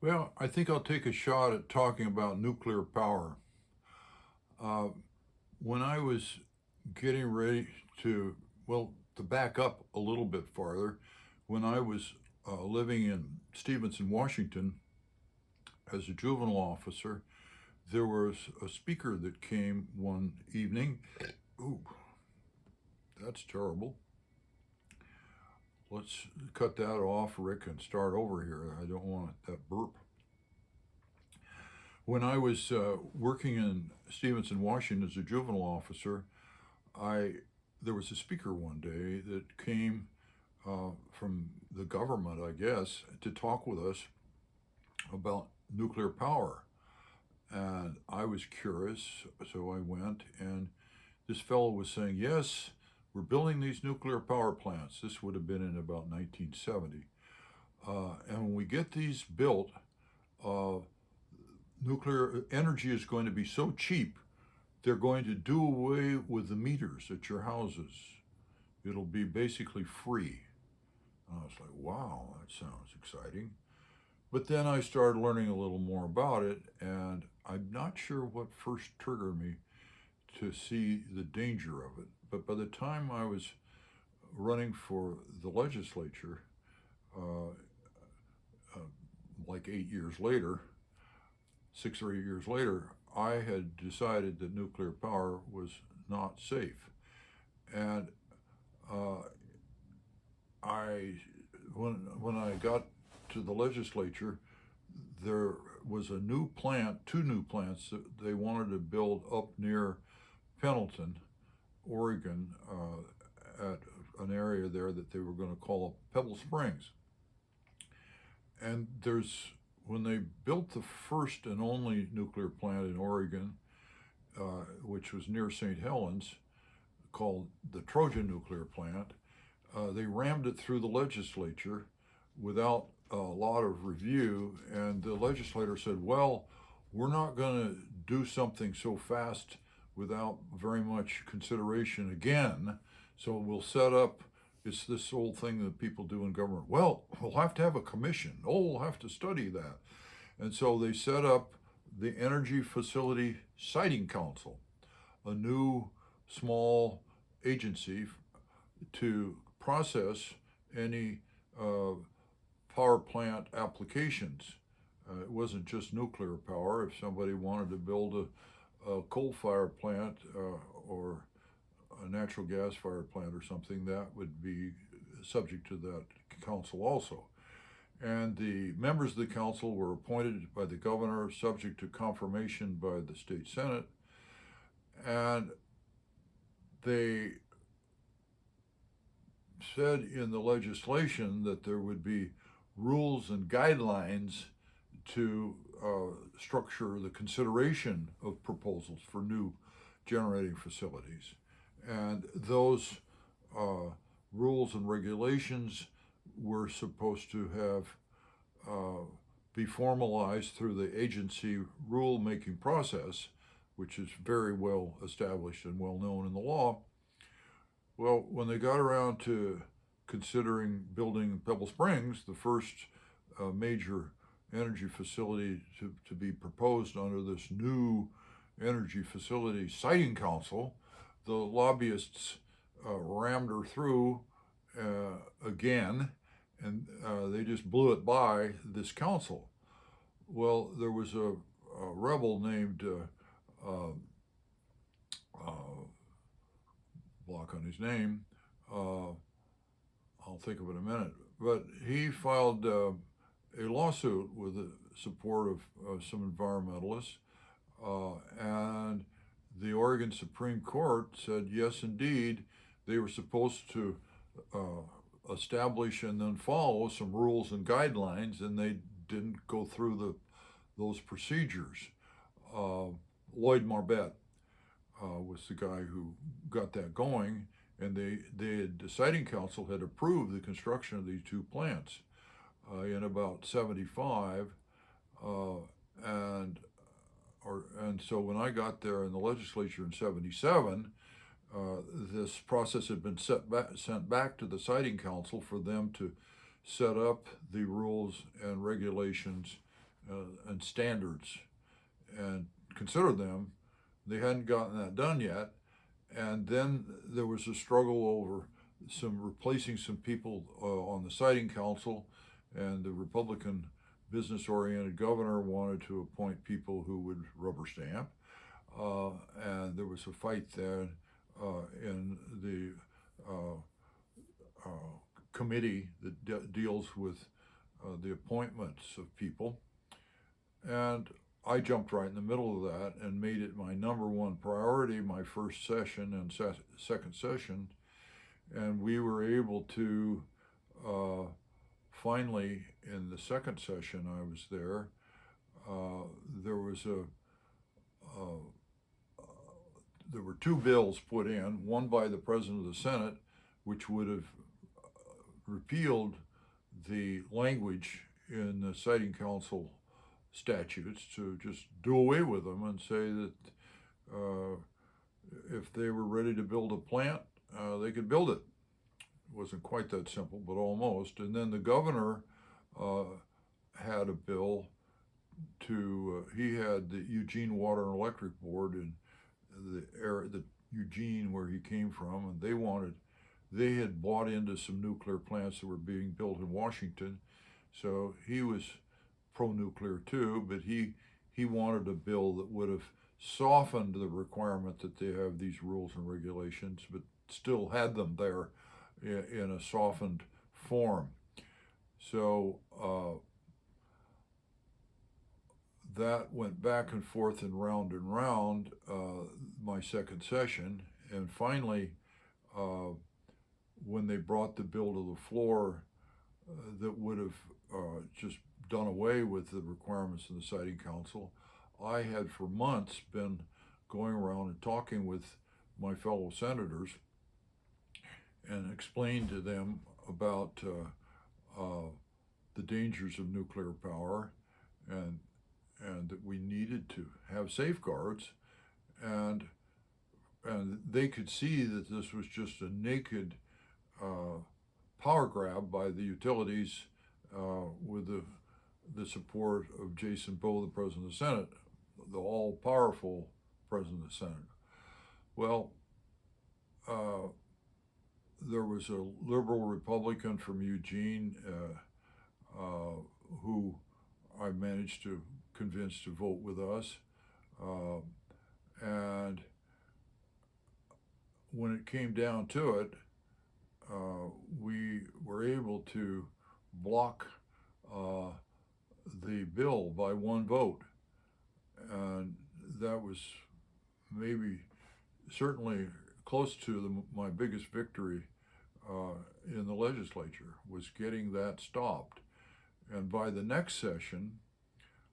Well, I think I'll take a shot at talking about nuclear power. Uh, when I was getting ready to, well, to back up a little bit farther, when I was living in Stevenson, Washington, as a juvenile officer, there was a speaker that came one evening. Ooh, that's terrible. Let's cut that off, Rick, and start over here. I don't want that burp. When I was working in Stevenson, Washington, as a juvenile officer, I there was a speaker one day that came from the government, I guess, to talk with us about nuclear power. And I was curious, so I went, and this fellow was saying, "Yes, we're building these nuclear power plants." This would have been in about 1970. And when we get these built, uh, nuclear energy is going to be so cheap, they're going to do away with the meters at your houses. It'll be basically free. And I was like, wow, that sounds exciting. But then I started learning a little more about it, and I'm not sure what first triggered me to see the danger of it. But by the time I was running for the legislature, uh, uh, like 8 years later, 6 or 8 years later, I had decided that nuclear power was not safe. And uh, I, when I got to the legislature, there was a new plant, two new plants that they wanted to build up near Pendleton, Oregon, at an area there that they were going to call Pebble Springs. And when they built the first and only nuclear plant in Oregon, which was near St. Helens, called the Trojan nuclear plant, they rammed it through the legislature without a lot of review. And the legislator said, well, we're not going to do something so fast without very much consideration again. So we'll set up, it's this old thing that people do in government. Well, we'll have to have a commission. Oh, we'll have to study that. And so they set up the Energy Facility Siting Council, a new small agency to process any uh, power plant applications. It wasn't just nuclear power. If somebody wanted to build a coal fired plant or a natural gas fired plant or something, that would be subject to that council also. And the members of the council were appointed by the governor, subject to confirmation by the state senate. And they said in the legislation that there would be rules and guidelines to structure the consideration of proposals for new generating facilities. And those rules and regulations were supposed to have be formalized through the agency rule-making process, which is very well established and well known in the law. Well, when they got around to considering building Pebble Springs, the first major energy facility to be proposed under this new Energy Facility Siting Council, the lobbyists rammed her through again, and they just blew it by this council. Well, there was a rebel named uh, block on his name. I'll think of it in a minute. But he filed a lawsuit with the support of some environmentalists, and the Oregon Supreme Court said, yes, indeed, they were supposed to establish and then follow some rules and guidelines, and they didn't go through those procedures. Uh, Lloyd Marbet was the guy who got that going, and the siting council had approved the construction of these two plants in about 75, uh, and and so when I got there in the legislature in 77, this process had been sent back to the siting council for them to set up the rules and regulations and standards and consider them. They hadn't gotten that done yet. And then there was a struggle over replacing some people on the siting council, and the Republican business-oriented governor wanted to appoint people who would rubber stamp. And there was a fight then in the committee that deals with the appointments of people. And I jumped right in the middle of that and made it my number one priority, my first session and second session. And we were able to finally, in the second session I was there, there were two bills put in, one by the President of the Senate, which would have repealed the language in the siting council statutes, to just do away with them and say that if they were ready to build a plant, they could build it. It wasn't quite that simple, but almost. And then the governor had a bill he had the Eugene Water and Electric Board in the Eugene, where he came from, and they had bought into some nuclear plants that were being built in Washington. So he was pro-nuclear too, but he wanted a bill that would have softened the requirement that they have these rules and regulations, but still had them there in a softened form. So that went back and forth and round my second session, and finally when they brought the bill to the floor that would have just done away with the requirements of the siting council, I had for months been going around and talking with my fellow senators and explained to them about the dangers of nuclear power, and that we needed to have safeguards, and they could see that this was just a naked power grab by the utilities with the support of Jason Bowe, the President of the Senate, the all-powerful President of the Senate. Well, there was a liberal Republican from Eugene who I managed to convince to vote with us. And when it came down to it, we were able to block the bill by one vote. And that was certainly close to my biggest victory in the legislature, was getting that stopped. And by the next session,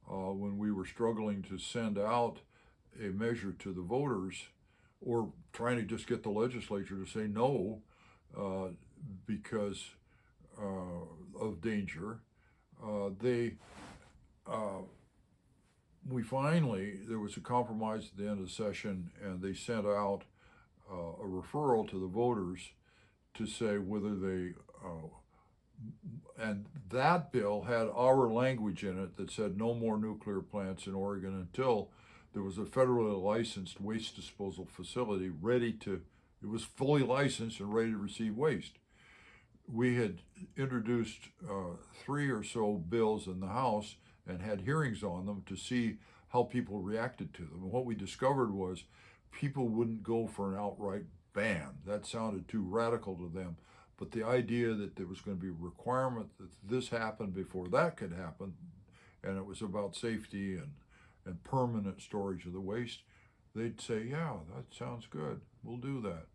when we were struggling to send out a measure to the voters, or trying to just get the legislature to say no because of danger, there was a compromise at the end of the session, and they sent out a referral to the voters to say whether they, and that bill had our language in it that said no more nuclear plants in Oregon until there was a federally licensed waste disposal facility it was fully licensed and ready to receive waste. We had introduced 3 or so bills in the House and had hearings on them to see how people reacted to them. And what we discovered was people wouldn't go for an outright ban. That sounded too radical to them. But the idea that there was going to be a requirement that this happened before that could happen, and it was about safety and permanent storage of the waste, they'd say, yeah, that sounds good, we'll do that.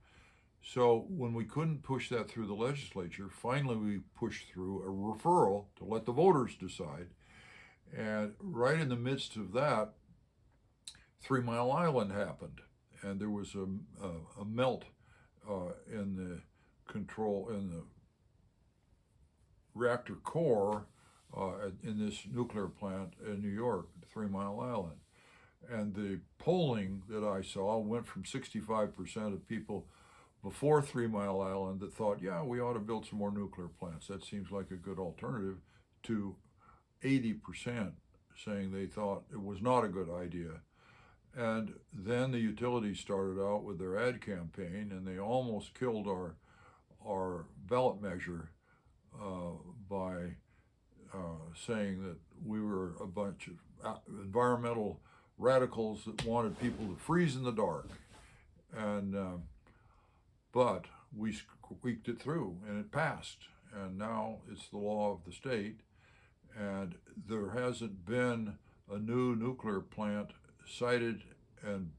So when we couldn't push that through the legislature, finally we pushed through a referral to let the voters decide. And right in the midst of that, 3 Mile Island happened, and there was a melt in the reactor core in this nuclear plant in New York, 3 Mile Island. And the polling that I saw went from 65% of people before 3 Mile Island that thought, yeah, we ought to build some more nuclear plants, that seems like a good alternative, to 80% saying they thought it was not a good idea. And then the utilities started out with their ad campaign, and they almost killed our ballot measure by saying that we were a bunch of environmental radicals that wanted people to freeze in the dark. And but we squeaked it through, and it passed. And now it's the law of the state. And there hasn't been a new nuclear plant sited and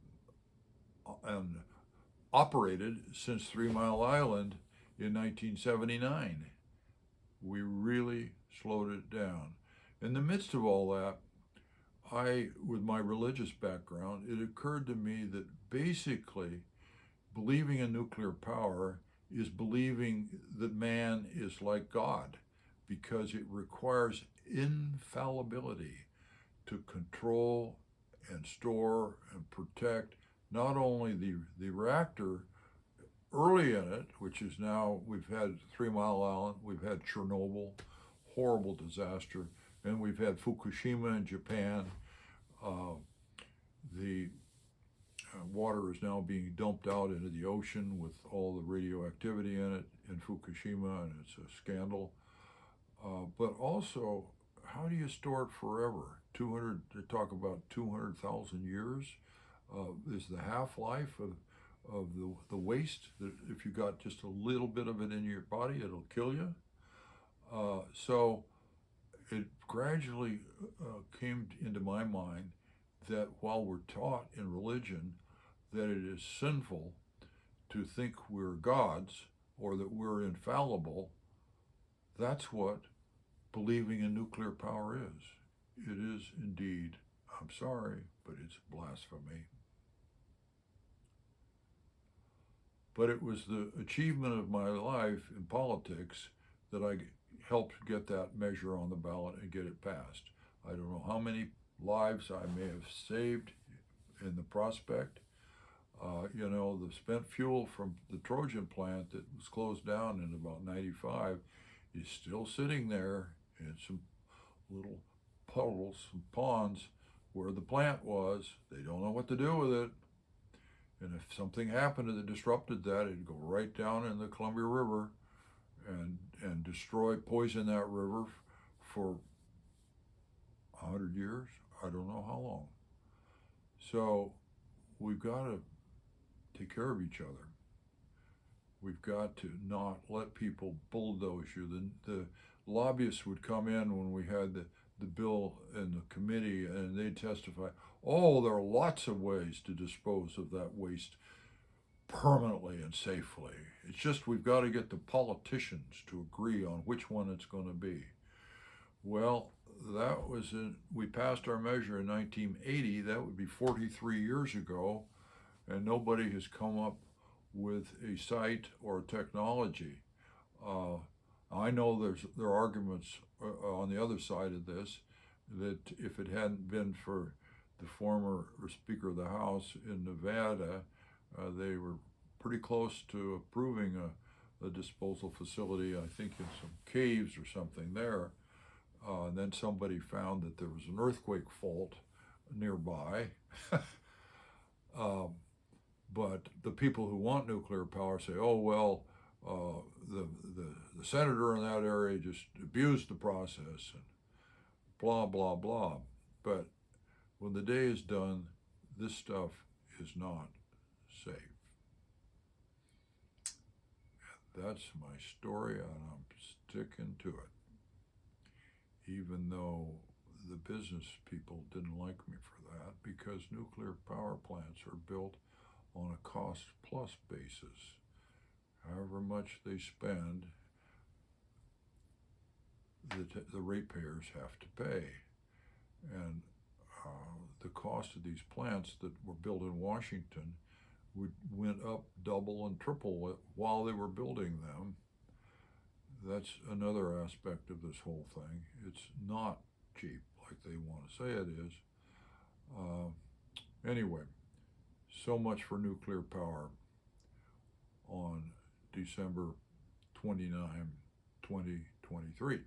operated since 3 Mile Island in 1979. We really slowed it down. In the midst of all that, with my religious background, it occurred to me that basically believing in nuclear power is believing that man is like God, because it requires infallibility to control and store and protect not only the reactor early in it, which is now, we've had 3 Mile Island, we've had Chernobyl, horrible disaster, and we've had Fukushima in Japan. The water is now being dumped out into the ocean with all the radioactivity in it in Fukushima, and it's a scandal. But also, how do you store it forever? They talk about 200,000 years is the half-life of the waste, that if you got just a little bit of it in your body, it'll kill you. So it gradually came into my mind that while we're taught in religion that it is sinful to think we're gods or that we're infallible, that's what believing in nuclear power is. It is indeed, I'm sorry, but it's blasphemy. But it was the achievement of my life in politics that I helped get that measure on the ballot and get it passed. I don't know how many lives I may have saved in the prospect. The spent fuel from the Trojan plant that was closed down in about 95 is still sitting there in some little puddles, some ponds where the plant was. They don't know what to do with it. And if something happened that disrupted that, it'd go right down in the Columbia River and destroy, poison that river for 100 years. I don't know how long. So we've got to take care of each other. We've got to not let people bulldoze you. The lobbyists would come in when we had the bill in the committee, and they'd testify, oh, there are lots of ways to dispose of that waste permanently and safely. It's just we've got to get the politicians to agree on which one it's going to be. Well, we passed our measure in 1980. That would be 43 years ago, and nobody has come up with a site or a technology. I know there are arguments on the other side of this, that if it hadn't been for the former Speaker of the House in Nevada, they were pretty close to approving a disposal facility, I think in some caves or something there. And then somebody found that there was an earthquake fault nearby. But the people who want nuclear power say, oh, well, the senator in that area just abused the process and blah, blah, blah. But when the day is done, this stuff is not safe. And that's my story, and I'm sticking to it, even though the business people didn't like me for that, because nuclear power plants are built on a cost-plus basis. However much they spend, the ratepayers have to pay. And the cost of these plants that were built in Washington went up double and triple while they were building them. That's another aspect of this whole thing. It's not cheap like they want to say it is. Anyway, so much for nuclear power on December 29, 2023.